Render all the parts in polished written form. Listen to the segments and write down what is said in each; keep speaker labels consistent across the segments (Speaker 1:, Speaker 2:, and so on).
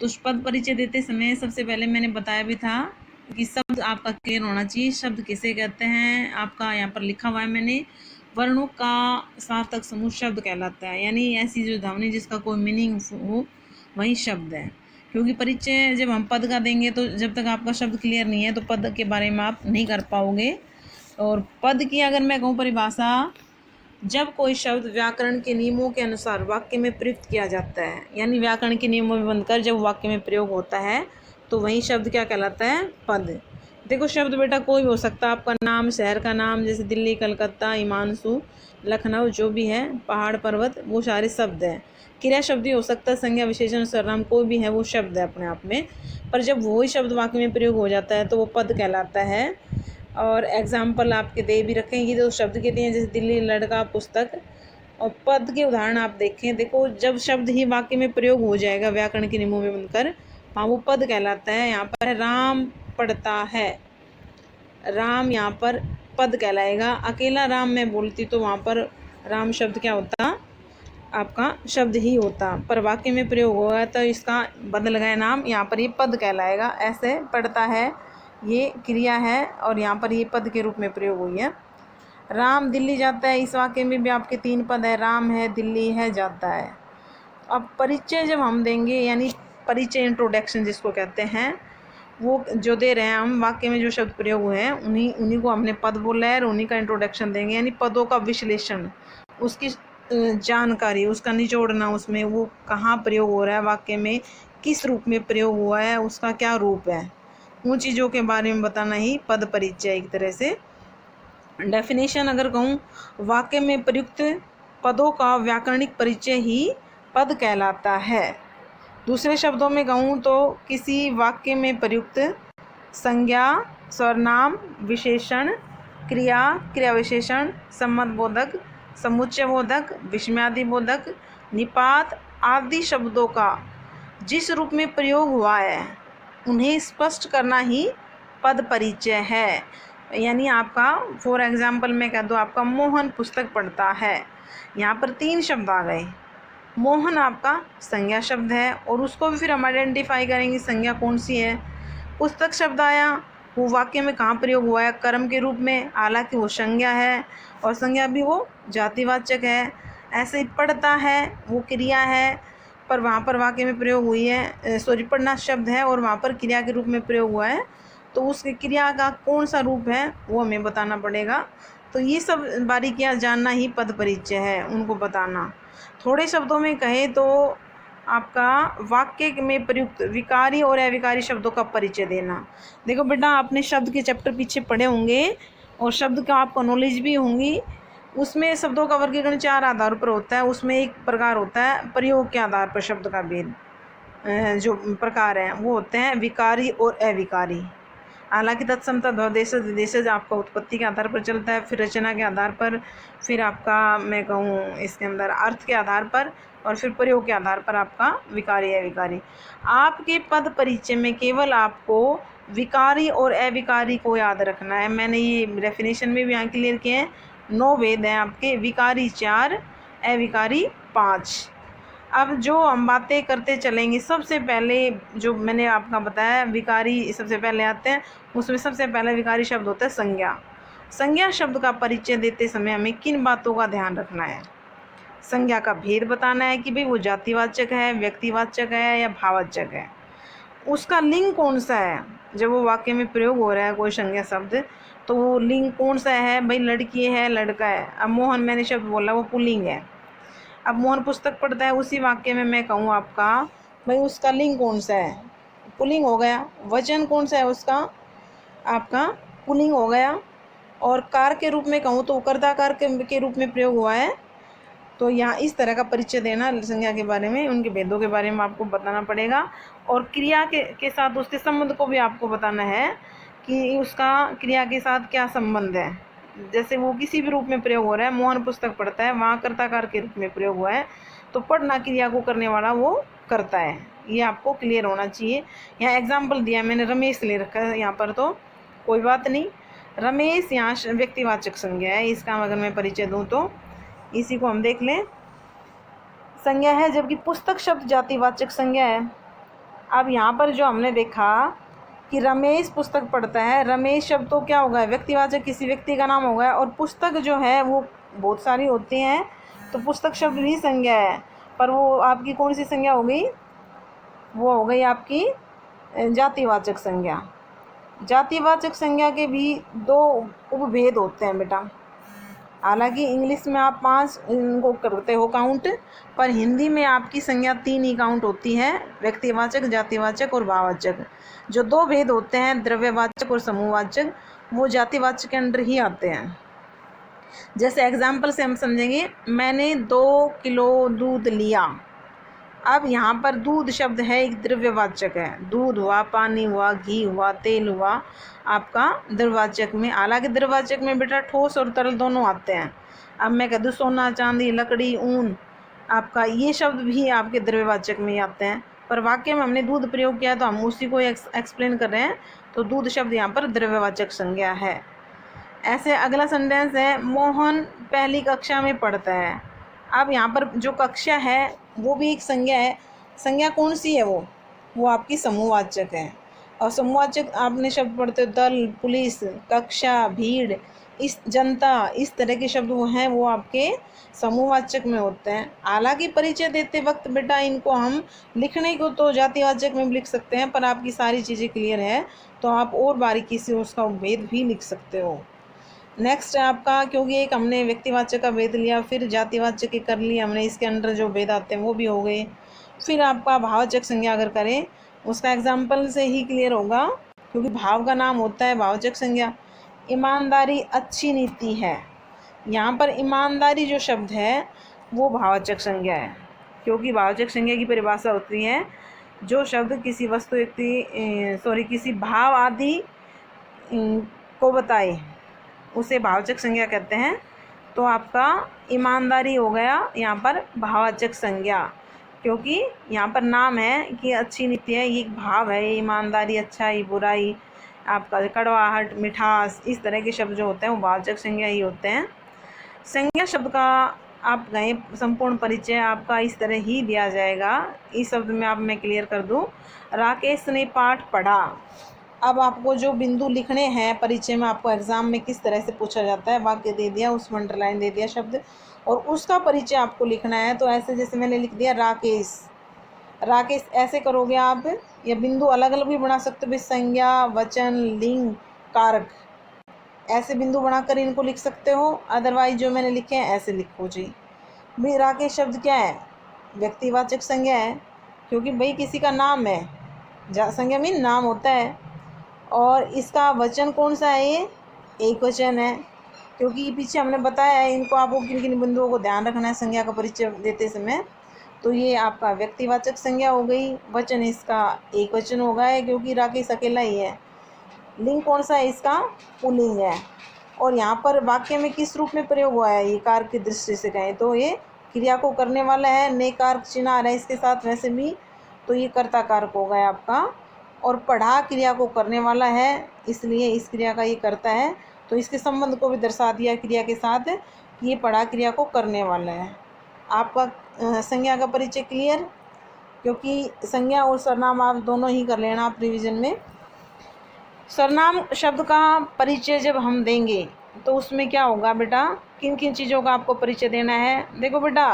Speaker 1: तो पद परिचय देते समय सबसे पहले मैंने बताया भी था कि शब्द आपका क्लियर होना चाहिए। शब्द किसे कहते हैं, आपका यहाँ पर लिखा हुआ है मैंने, वर्णों का सार्थक समूह शब्द कहलाता है। यानी ऐसी जो ध्वनि जिसका कोई मीनिंग हो वही शब्द है। क्योंकि परिचय जब हम पद का देंगे तो जब तक आपका शब्द क्लियर नहीं है तो पद के बारे में आप नहीं कर पाओगे। और पद की अगर मैं कहूँ परिभाषा, जब कोई शब्द व्याकरण के नियमों के अनुसार वाक्य में प्रयुक्त किया जाता है, यानी व्याकरण के नियमों में बनकर जब वाक्य में प्रयोग होता है तो वही शब्द क्या कहलाता है, पद। देखो शब्द बेटा कोई भी हो सकता है, आपका नाम, शहर का नाम, जैसे दिल्ली, कलकत्ता, हिमांशु, लखनऊ, जो भी है, पहाड़ पर्वत, वो सारे शब्द हैं। क्रिया शब्द भी हो सकता है, संज्ञा विशेषण सर्वनाम कोई भी है वो शब्द है अपने आप में। पर जब वही शब्द वाक्य में प्रयोग हो जाता है तो वो पद कहलाता है। और एग्जाम्पल आपके दे भी रखेंगे तो शब्द के दिए, जैसे दिल्ली, लड़का, पुस्तक। और पद के उदाहरण आप देखें, देखो जब शब्द ही वाक्य में प्रयोग हो जाएगा व्याकरण के नियमों में बनकर, हाँ वो पद कहलाता है। यहाँ पर राम पढ़ता है, राम यहाँ पर पद कहलाएगा। अकेला राम मैं बोलती तो वहाँ पर राम शब्द क्या होता, आपका शब्द ही होता। पर वाक्य में प्रयोग होगा तो इसका बदल गया नाम, यहाँ पर ये पद कहलाएगा। ऐसे पढ़ता है ये क्रिया है और यहाँ पर ये पद के रूप में प्रयोग हुई है। राम दिल्ली जाता है, इस वाक्य में भी आपके 3 पद है, राम है, दिल्ली है, जाता है। अब परिचय जब हम देंगे, यानी परिचय इंट्रोडक्शन जिसको कहते हैं, वो जो दे रहे हैं हम, वाक्य में जो शब्द प्रयोग हुए हैं उन्हीं को हमने पद बोला है और उन्हीं का इंट्रोडक्शन देंगे। यानी पदों का विश्लेषण, उसकी जानकारी, उसका निचोड़ना, उसमें वो कहाँ प्रयोग हो रहा है, वाक्य में किस रूप में प्रयोग हुआ है, उसका क्या रूप है, उन चीज़ों के बारे में बताना ही पद परिचय एक तरह से। डेफिनेशन अगर कहूँ, वाक्य में प्रयुक्त पदों का व्याकरणिक परिचय ही पद कहलाता है। दूसरे शब्दों में कहूँ तो किसी वाक्य में प्रयुक्त संज्ञा, सर्वनाम, विशेषण, क्रिया, क्रिया विशेषण, संबंधबोधक, समुच्चयबोधक, विस्मयादिबोधक, निपात आदि शब्दों का जिस रूप में प्रयोग हुआ है उन्हें स्पष्ट करना ही पद परिचय है। यानी आपका फॉर एग्जाम्पल मैं कह दूँ, आपका मोहन पुस्तक पढ़ता है, यहाँ पर 3 शब्द आ गए। मोहन आपका संज्ञा शब्द है और उसको भी फिर हम आइडेंटिफाई करेंगे संज्ञा कौन सी है। पुस्तक शब्द आया, वो वाक्य में कहाँ प्रयोग हुआ है, कर्म के रूप में, हालांकि वो संज्ञा है और संज्ञा भी वो जातिवाचक है। ऐसे ही पढ़ता है वो क्रिया है पर वहाँ पर वाक्य में प्रयोग हुई है, पढ़ना शब्द है और वहाँ पर क्रिया के रूप में प्रयोग हुआ है, तो उस क्रिया का कौन सा रूप है वो हमें बताना पड़ेगा। तो ये सब बारीकियाँ जानना ही पद परिचय है, उनको बताना। थोड़े शब्दों में कहें तो आपका वाक्य में प्रयुक्त विकारी और अविकारी शब्दों का परिचय देना। देखो बेटा आपने शब्द के चैप्टर पीछे पढ़े होंगे और शब्द का आपको नॉलेज भी होंगी। उसमें शब्दों का वर्गीकरण 4 आधार पर होता है। उसमें एक प्रकार होता है प्रयोग के आधार पर शब्द का भेद, जो प्रकार हैं वो होते हैं विकारी और अविकारी। हालांकि तत्समता ध्वदेशज विदेशज आपका उत्पत्ति के आधार पर चलता है, फिर रचना के आधार पर, फिर आपका मैं कहूँ इसके अंदर अर्थ के आधार पर और फिर प्रयोग के आधार पर आपका विकारी अविकारी। आपके पद परिचय में केवल आपको विकारी और अविकारी को याद रखना है। मैंने ये डेफिनेशन में भी यहाँ क्लियर किए हैं। 9 भेद हैं आपके, विकारी 4, अविकारी 5। अब जो हम बातें करते चलेंगे, सबसे पहले जो मैंने आपका बताया विकारी सबसे पहले आते हैं, उसमें सबसे पहले विकारी शब्द होता है संज्ञा। संज्ञा शब्द का परिचय देते समय हमें किन बातों का ध्यान रखना है? संज्ञा का भेद बताना है कि भाई वो जातिवाचक है, व्यक्तिवाचक है या भाववाचक है। उसका लिंग कौन सा है, जब वो वाक्य में प्रयोग हो रहा है कोई संज्ञा शब्द तो वो लिंग कौन सा है, भाई लड़की है, लड़का है। अब मोहन मैंने शब्द बोला वो पुल्लिंग है। अब मोहन पुस्तक पढ़ता है, उसी वाक्य में मैं कहूँ आपका भाई उसका लिंग कौन सा है, पुल्लिंग हो गया। वचन कौन सा है उसका, आपका पुल्लिंग हो गया। और कार के रूप में कहूँ तो कर्ताकार के रूप में प्रयोग हुआ है। तो यहाँ इस तरह का परिचय देना संज्ञा के बारे में, उनके भेदों के बारे में आपको बताना पड़ेगा। और क्रिया के साथ उसके संबंध को भी आपको बताना है कि उसका क्रिया के साथ क्या संबंध है। जैसे वो किसी भी रूप में प्रयोग हो रहा है, मोहन पुस्तक पढ़ता है, वहाँ कर्ताकार के रूप में प्रयोग हुआ है, तो पढ़ना क्रिया को करने वाला वो करता है, ये आपको क्लियर होना चाहिए। यहाँ एग्जाम्पल दिया मैंने, रमेश ले रखा है यहाँ पर, तो कोई बात नहीं। रमेश यहाँ व्यक्तिवाचक संज्ञा है, इसका अगर मैं परिचय दूँ तो इसी को हम देख लें, संज्ञा है, जबकि पुस्तक शब्द जातिवाचक संज्ञा है। अब यहाँ पर जो हमने देखा कि रमेश पुस्तक पढ़ता है, रमेश शब्द तो क्या होगा, व्यक्तिवाचक किसी व्यक्ति का नाम होगा, और पुस्तक जो है वो बहुत सारी होती हैं, तो पुस्तक शब्द भी संज्ञा है, पर वो आपकी कौन सी संज्ञा हो गई, वो हो गई आपकी जातिवाचक संज्ञा। जातिवाचक संज्ञा के भी 2 उपभेद होते हैं बेटा। हालांकि इंग्लिश में आप 5 इनको करते हो काउंट, पर हिंदी में आपकी संज्ञा 3 ही काउंट होती है, व्यक्तिवाचक, जातिवाचक और भाववाचक। जो 2 भेद होते हैं, द्रव्यवाचक और समूहवाचक, वो जातिवाचक के अंडर ही आते हैं। जैसे एग्जाम्पल से हम समझेंगे, मैंने 2 किलो दूध लिया। अब यहाँ पर दूध शब्द है एक द्रव्यवाचक है, दूध हुआ, पानी हुआ, घी हुआ, तेल हुआ आपका द्रव्यवाचक में। हालांकि द्रव्यवाचक में बेटा ठोस और तरल दोनों आते हैं। अब मैं कह दूँ सोना, चांदी, लकड़ी, ऊन, आपका ये शब्द भी आपके द्रव्यवाचक में ही आते हैं, पर वाक्य में हमने दूध प्रयोग किया तो हम उसी को एक्सप्लेन कर रहे हैं, तो दूध शब्द यहाँ पर द्रव्यवाचक संज्ञा है। ऐसे अगला सेंटेंस है, मोहन पहली कक्षा में पढ़ता है। अब यहाँ पर जो कक्षा है वो भी एक संज्ञा है। संज्ञा कौन सी है, वो आपकी समूहवाचक है। और समूहवाचक आपने शब्द पढ़ते हो, दल, पुलिस, कक्षा, भीड़, इस जनता, इस तरह के शब्द वो हैं, वो आपके समूहवाचक में होते हैं। हालांकि परिचय देते वक्त बेटा इनको हम लिखने को तो जातिवाचक में भी लिख सकते हैं, पर आपकी सारी चीज़ें क्लियर है तो आप और बारीकी से उसका भेद भी लिख सकते हो। नेक्स्ट आपका, क्योंकि एक हमने व्यक्तिवाचक का भेद लिया, फिर जातिवाचक के कर लिया हमने, इसके अंडर जो भेद आते हैं वो भी हो गए। फिर आपका भाववाचक संज्ञा अगर करें, उसका एग्जाम्पल से ही क्लियर होगा, क्योंकि भाव का नाम होता है भाववाचक संज्ञा। ईमानदारी अच्छी नीति है। यहाँ पर ईमानदारी जो शब्द है वो भाववाचक संज्ञा है, क्योंकि भाववाचक संज्ञा की परिभाषा होती है जो शब्द किसी वस्तु, व्यक्ति, किसी भाव आदि को बताए उसे भाववाचक संज्ञा कहते हैं। तो आपका ईमानदारी हो गया यहाँ पर भाववाचक संज्ञा, क्योंकि यहाँ पर नाम है कि अच्छी नीति है, ये भाव है, ईमानदारी, अच्छाई, बुराई, आपका कड़वाहट, मिठास, इस तरह के शब्द जो होते हैं वो भाववाचक संज्ञा ही होते हैं। संज्ञा शब्द का आप गए संपूर्ण परिचय आपका इस तरह ही दिया जाएगा। इस शब्द में आप मैं क्लियर कर दूँ, राकेश ने पाठ पढ़ा। अब आपको जो बिंदु लिखने हैं परिचय में, आपको एग्जाम में किस तरह से पूछा जाता है, वाक्य दे दिया, उसमें अंडरलाइन दे दिया शब्द, और उसका परिचय आपको लिखना है। तो ऐसे जैसे मैंने लिख दिया राकेश, राकेश ऐसे करोगे आप, या बिंदु अलग अलग भी बना सकते हो, संज्ञा, वचन, लिंग, कारक, ऐसे बिंदु बनाकर इनको लिख सकते हो। अदरवाइज जो मैंने लिखे हैं ऐसे लिखो जी। भाई राकेश शब्द क्या है, व्यक्तिवाचक संज्ञा है, क्योंकि भाई किसी का नाम है, संज्ञा मीन नाम होता है। और इसका वचन कौन सा है, ये एक वचन है, क्योंकि पीछे हमने बताया है इनको, आपको किन किन बिंदुओं को ध्यान रखना है संज्ञा का परिचय देते समय। तो ये आपका व्यक्तिवाचक संज्ञा हो गई, वचन इसका एक वचन हो गया है क्योंकि राकेश अकेला ही है। लिंग कौन सा है इसका, पुल्लिंग है। और यहाँ पर वाक्य में किस रूप में प्रयोग हुआ है, ये कारक की दृष्टि से कहें तो ये क्रिया को करने वाला है, ने कारक चिन्ह आ रहा है इसके साथ वैसे भी, तो ये कर्ता कारक हो गया आपका। और पढ़ा क्रिया को करने वाला है, इसलिए इस क्रिया का ये करता है, तो इसके संबंध को भी दर्शा दिया क्रिया के साथ, ये पढ़ा क्रिया को करने वाला है। आपका संज्ञा का परिचय क्लियर, क्योंकि संज्ञा और सर्वनाम आप दोनों ही कर लेना आप रिवीजन में। सर्वनाम शब्द का परिचय जब हम देंगे तो उसमें क्या होगा बेटा, किन किन चीज़ों का आपको परिचय देना है। देखो बेटा,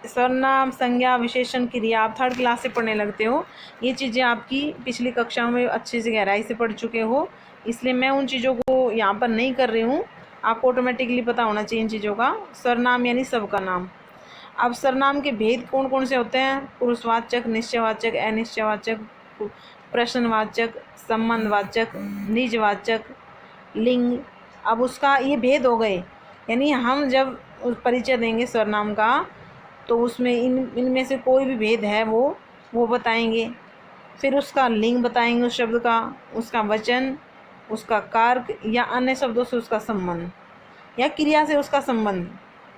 Speaker 1: सर्वनाम, संज्ञा, विशेषण, क्रिया आप 3rd क्लास से पढ़ने लगते हो, ये चीज़ें आपकी पिछली कक्षाओं में अच्छे से गहराई से पढ़ चुके हो, इसलिए मैं उन चीज़ों को यहाँ पर नहीं कर रही हूँ, आपको ऑटोमेटिकली पता होना चाहिए इन चीज़ों का। सर्वनाम यानी सबका नाम। अब सर्वनाम के भेद कौन कौन से होते हैं, पुरुषवाचक, निश्चयवाचक, अनिश्चयवाचक, प्रश्नवाचक, संबंधवाचक, निजवाचक, लिंग। अब उसका ये भेद हो गए, यानी हम जब परिचय देंगे सर्वनाम का तो उसमें इनमें से कोई भी भेद है वो बताएंगे। फिर उसका लिंग बताएंगे उस शब्द का, उसका वचन, उसका कारक या अन्य शब्दों से उसका संबंध या क्रिया से उसका संबंध,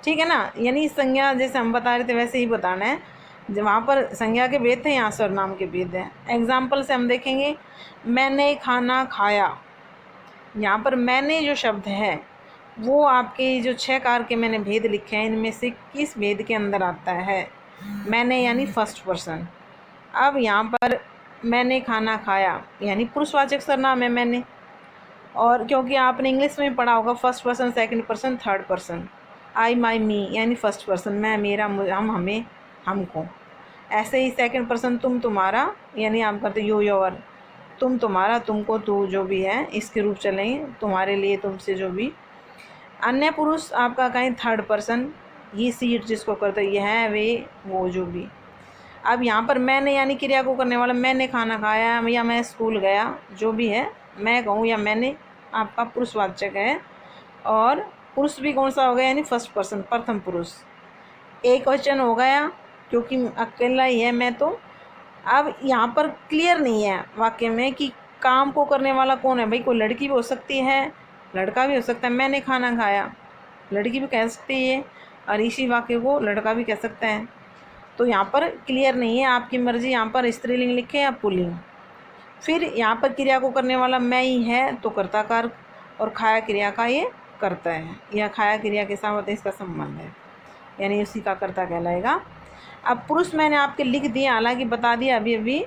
Speaker 1: ठीक है ना। यानी संज्ञा जैसे हम बता रहे थे वैसे ही बताना है, जब वहाँ पर संज्ञा के भेद थे यहाँ सर्वनाम के भेद हैं। एग्जाम्पल से हम देखेंगे, मैंने खाना खाया। यहाँ पर मैंने जो शब्द है वो आपके जो 6 कारक के मैंने भेद लिखे हैं इनमें से किस भेद के अंदर आता है, मैंने यानी फर्स्ट पर्सन। अब यहाँ पर मैंने खाना खाया यानी पुरुषवाचक सर्वनाम है मैंने। और क्योंकि आपने इंग्लिश में पढ़ा होगा first person, second person, third person. I, my, me यानी फर्स्ट पर्सन मैं, मेरा, हम, हमें, हमको। ऐसे ही सेकंड पर्सन तुम, तुम्हारा यानी आप करते यू, योर। तुम, तुम्हारा, तुमको, तू, जो भी है इसके रूप चलेंगे, तुम्हारे लिए, तुमसे, जो भी। अन्य पुरुष आपका कहें थर्ड पर्सन, ये सीट जिसको करते यह है, वे, वो, जो भी। अब यहाँ पर मैंने यानी क्रिया को करने वाला, मैंने खाना खाया या मैं स्कूल गया, जो भी है मैं कहूँ या मैंने, आपका पुरुषवाचक है। और पुरुष भी कौन सा हो गया यानी फर्स्ट पर्सन, प्रथम पुरुष। एक वचन हो गया क्योंकि अकेला ही है मैं। तो अब यहाँ पर क्लियर नहीं है वाक्य में कि काम को करने वाला कौन है। भाई कोई लड़की भी हो सकती है, लड़का भी हो सकता है। मैंने खाना खाया, लड़की भी कह सकती है, और इसी वाक्य को लड़का भी कह सकता है। तो यहाँ पर क्लियर नहीं है, आपकी मर्जी। यहाँ पर स्त्रीलिंग लिखे या पुल्लिंग। फिर यहाँ पर क्रिया को करने वाला मैं ही है तो कर्ताकार, और खाया क्रिया का ये करता है, या खाया क्रिया के साथ इसका संबंध है यानी उसी का कर्ता कहलाएगा। अब पुरुष मैंने आपके लिख दिए, हालांकि बता दिया अभी अभी।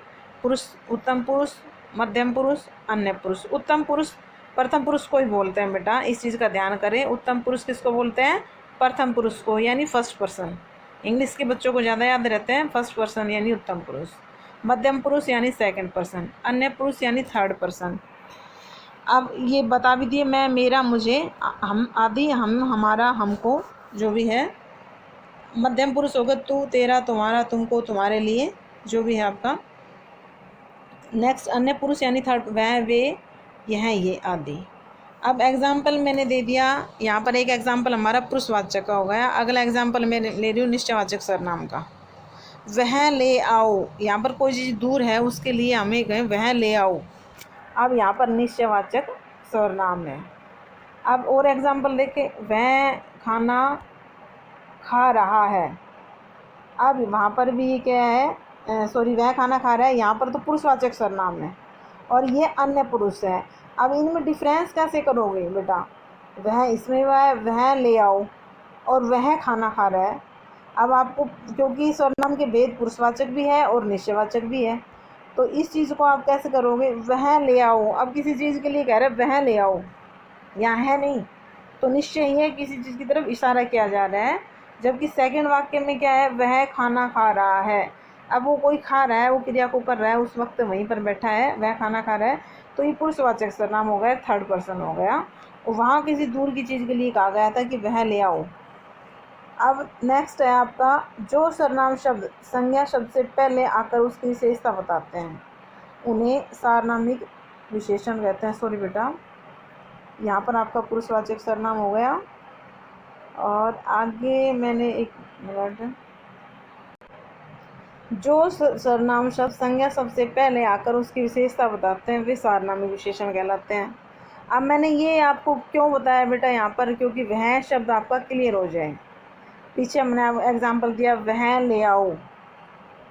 Speaker 1: पुरुष, उत्तम पुरुष, मध्यम पुरुष, अन्य पुरुष। उत्तम पुरुष प्रथम पुरुष को ही बोलते हैं बेटा, इस चीज़ का ध्यान करें। उत्तम पुरुष किसको बोलते हैं? प्रथम पुरुष को यानी फर्स्ट पर्सन। इंग्लिश के बच्चों को ज़्यादा याद रहते हैं फर्स्ट पर्सन यानी उत्तम पुरुष, मध्यम पुरुष यानी सेकंड पर्सन, अन्य पुरुष यानी थर्ड पर्सन। अब ये बता भी दिए, मैं, मेरा, मुझे, हम आदि, हम, हमारा, हमको, जो भी है। मध्यम पुरुष होगा तू, तेरा, तुम्हारा, तुमको, तुम्हारे लिए, जो भी है आपका। नेक्स्ट अन्य पुरुष यानी थर्ड, वह, वे, यह, ये आदि। अब एग्जाम्पल मैंने दे दिया, यहाँ पर एक एग्जाम्पल हमारा पुरुषवाचक का हो गया। अगला एग्जाम्पल मैं ले रही हूँ निश्चयवाचक सर्वनाम का। वह ले आओ, यहाँ पर कोई चीज़ दूर है उसके लिए हमें कहें वह ले आओ। अब यहाँ पर निश्चयवाचक सर्वनाम है। अब और एग्जाम्पल देखें, वह खाना खा रहा है। अब वहाँ पर भी क्या है, सॉरी, वह खाना खा रहा है, यहाँ पर तो पुरुषवाचक सर्वनाम है और ये अन्य पुरुष है। अब इनमें डिफरेंस कैसे करोगे बेटा? वह इसमें वह ले आओ और वह खाना खा रहा है। अब आपको, क्योंकि सर्वनाम के भेद पुरुषवाचक भी है और निश्चयवाचक भी है, तो इस चीज़ को आप कैसे करोगे? वह ले आओ। अब किसी चीज़ के लिए कह रहे वह ले आओ, यहाँ है नहीं, तो निश्चय ही है किसी चीज़ की तरफ इशारा किया जा रहा है। जबकि सेकंड वाक्य में क्या है? वह खाना खा रहा है। अब वो कोई खा रहा है, वो क्रिया को कर रहा है, उस वक्त वहीं पर बैठा है, वह खाना खा रहा है, तो ये पुरुषवाचक सर्वनाम हो गया, थर्ड पर्सन हो गया। और वहाँ किसी दूर की चीज़ के लिए कहा गया था कि वह ले आओ। अब नेक्स्ट है आपका, जो सर्वनाम शब्द संज्ञा शब्द से पहले आकर उसकी विशेषता बताते हैं उन्हें सार्वनामिक विशेषण कहते हैं। सॉरी बेटा, यहाँ पर आपका पुरुषवाचक सर्वनाम हो गया। और आगे मैंने एक मिनट, जो सर्वनाम शब्द संज्ञा शब्द से पहले आकर उसकी विशेषता बताते हैं वे सार्वनामिक विशेषण कहलाते हैं। अब मैंने ये आपको क्यों बताया बेटा यहाँ पर? क्योंकि वह शब्द आपका क्लियर हो जाए। पीछे हमने एग्जाम्पल दिया, वह ले आओ,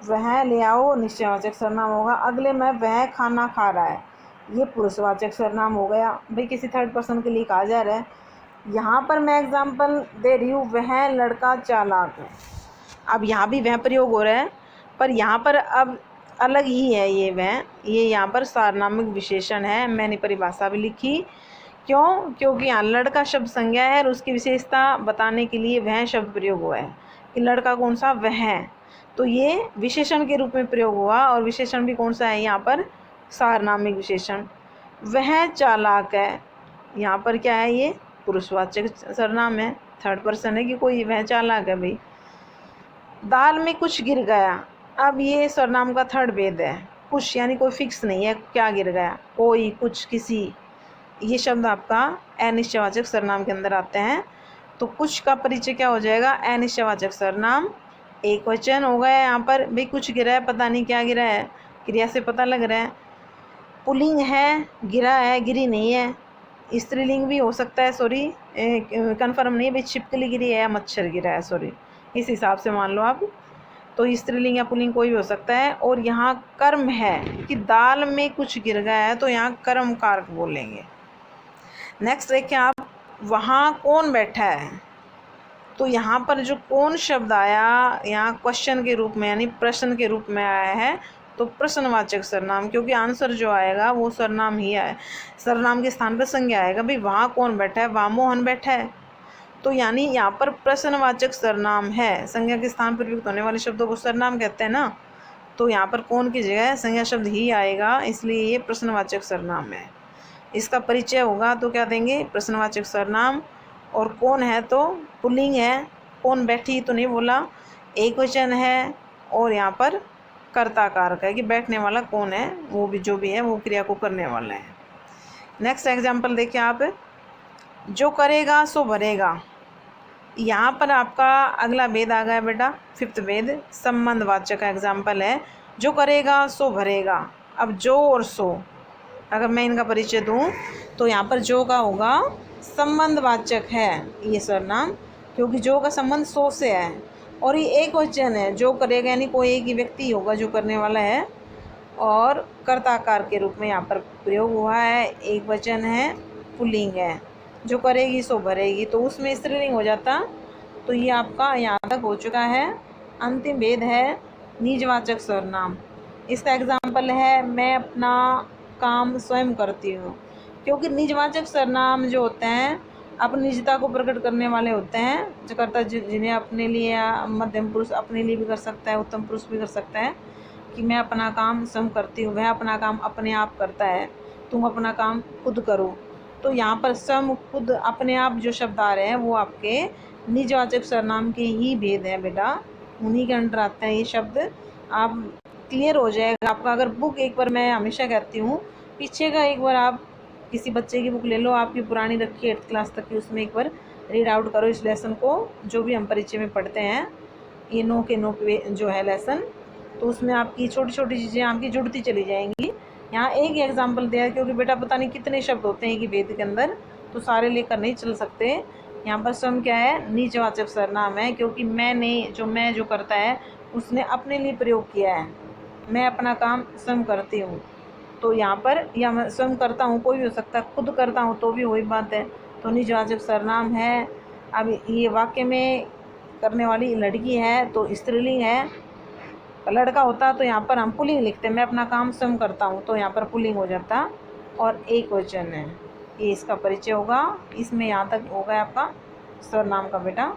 Speaker 1: वह ले आओ निश्चयवाचक सर्वनाम होगा। अगले में वह खाना खा रहा है, ये पुरुषवाचक सर्वनाम हो गया। भाई किसी थर्ड पर्सन के लिए कहा जा रहा है। यहाँ पर मैं एग्जाम्पल दे रही हूँ, वह लड़का चालाक है। अब यहाँ भी वह प्रयोग हो रहा है, पर यहाँ पर अब अलग ही है ये यहाँ पर सार्वनामिक विशेषण है। मैंने परिभाषा भी लिखी, क्यों? क्योंकि यहाँ लड़का शब्द संज्ञा है और उसकी विशेषता बताने के लिए वह शब्द प्रयोग हुआ है कि लड़का कौन सा? वह है। तो ये विशेषण के रूप में प्रयोग हुआ, और विशेषण भी कौन सा है यहाँ पर? सार्वनामिक विशेषण। वह चालाक है, यहाँ पर क्या है? ये पुरुषवाचक सर्वनाम है, थर्ड पर्सन है कि कोई वह चालाक है। भाई दाल में कुछ गिर गया, अब ये सर्वनाम का थर्ड भेद है। कुछ यानी कोई फिक्स नहीं है क्या गिर गया, कोई, कुछ, किसी, ये शब्द आपका अनिश्चयवाचक सर्वनाम के अंदर आते हैं। तो कुछ का परिचय क्या हो जाएगा? अनिश्चयवाचक सर्वनाम, एक वचन हो गया। यहाँ पर भाई कुछ गिरा है, पता नहीं क्या गिरा है, क्रिया से पता लग रहा है। पुल्लिंग है, गिरा है, गिरी नहीं है। स्त्रीलिंग भी हो सकता है, सॉरी कन्फर्म नहीं है भाई छिपकली गिरी है या मच्छर गिरा है, सॉरी इस हिसाब से मान लो आप। तो स्त्रीलिंग या पुल्लिंग कोई भी हो सकता है। और यहाँ कर्म है कि दाल में कुछ गिर गया है, तो यहाँ कर्म कारक बोलेंगे। नेक्स्ट देखिए आप, वहाँ कौन बैठा है, तो यहाँ पर जो कौन शब्द आया यहाँ क्वेश्चन के रूप में यानी प्रश्न के रूप में आया है, तो प्रश्नवाचक सर्वनाम, क्योंकि आंसर जो आएगा वो सर्वनाम ही आए, सर्वनाम के स्थान पर संज्ञा आएगा। भाई वहाँ कौन बैठा है, वहाँ मोहन बैठा है, तो यानी यहाँ पर प्रश्नवाचक सर्वनाम है। संज्ञा के स्थान पर प्रयुक्त होने वाले शब्दों को सर्वनाम कहते हैं ना, तो यहाँ पर कौन की जगह संज्ञा शब्द ही आएगा, इसलिए ये प्रश्नवाचक सर्वनाम है। इसका परिचय होगा तो क्या देंगे, प्रश्नवाचक सर्वनाम। और कौन है तो पुल्लिंग है, कौन बैठी तो नहीं बोला, एक वचन है, और यहाँ पर कर्ता कारक है कि बैठने वाला कौन है, वो भी जो भी है वो क्रिया को करने वाला है। नेक्स्ट एग्जाम्पल देखिए आप, जो करेगा सो भरेगा। यहाँ पर आपका अगला भेद आ गया बेटा, फिफ्थ भेद, संबंधवाचक का एग्जाम्पल है, जो करेगा सो भरेगा। अब जो और सो, अगर मैं इनका परिचय दूँ तो यहाँ पर जो का होगा संबंधवाचक है ये सर्वनाम, क्योंकि जो का संबंध सो से है, और ये एक वचन है, जो करेगा यानी कोई एक ही व्यक्ति होगा जो करने वाला है, और कर्ताकार के रूप में यहाँ पर प्रयोग हुआ है, एक वचन है, पुल्लिंग है। जो करेगी सो भरेगी, तो उसमें स्त्रीलिंग हो जाता। तो ये आपका यहाँ तक हो चुका है। अंतिम भेद है निजवाचक सर्वनाम। इसका एग्जाम्पल है, मैं अपना काम स्वयं करती हूँ, क्योंकि निजवाचक सर्वनाम जो होते हैं अपनी निजता को प्रकट करने वाले होते हैं। जो करता जिन्हें अपने लिए, या मध्यम पुरुष अपने लिए भी कर सकता है, उत्तम पुरुष भी कर सकता है, कि मैं अपना काम स्वयं करती हूँ, वह अपना काम अपने आप करता है, तुम अपना काम खुद करो। तो यहाँ पर स्वयं, खुद, अपने आप जो शब्द आ रहे हैं वो आपके निजवाचक सर्वनाम के ही भेद हैं बेटा, उन्हीं के अंडर आते हैं ये शब्द। आप क्लियर हो जाएगा आपका। अगर बुक एक बार, मैं हमेशा कहती हूँ, पीछे का एक बार आप किसी बच्चे की बुक ले लो, आपकी पुरानी रखी 8th क्लास तक की, उसमें एक बार रीड आउट करो इस लेसन को, जो भी हम परिचय में पढ़ते हैं, ये नो के नो पे जो है लेसन, तो उसमें आपकी छोटी छोटी चीज़ें आपकी जुड़ती चली जाएंगी। यहाँ एक ही एग्जाम्पल दिया है, क्योंकि बेटा पता नहीं कितने शब्द होते हैं कि वेद के अंदर, तो सारे लेकर नहीं चल सकते। यहाँ पर स्वयं क्या है, निजवाचक सर्वनाम है, क्योंकि मैंने, मैं जो करता है उसने अपने लिए प्रयोग किया है, मैं अपना काम स्वयं करती हूँ। तो यहाँ पर, या मैं स्वयं करता हूँ कोई भी हो सकता है, खुद करता हूँ तो भी वही बात है, तो निजवाचक सर्वनाम है। अब ये वाक्य में करने वाली लड़की है तो स्त्रीलिंग है, लड़का होता तो यहाँ पर हम पुल्लिंग लिखते, मैं अपना काम स्वयं करता हूँ, तो यहाँ पर पुल्लिंग हो जाता, और एक वचन है। ये इसका परिचय होगा। इसमें यहाँ तक हो गया आपका सर्वनाम का बेटा,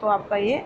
Speaker 1: तो आपका ये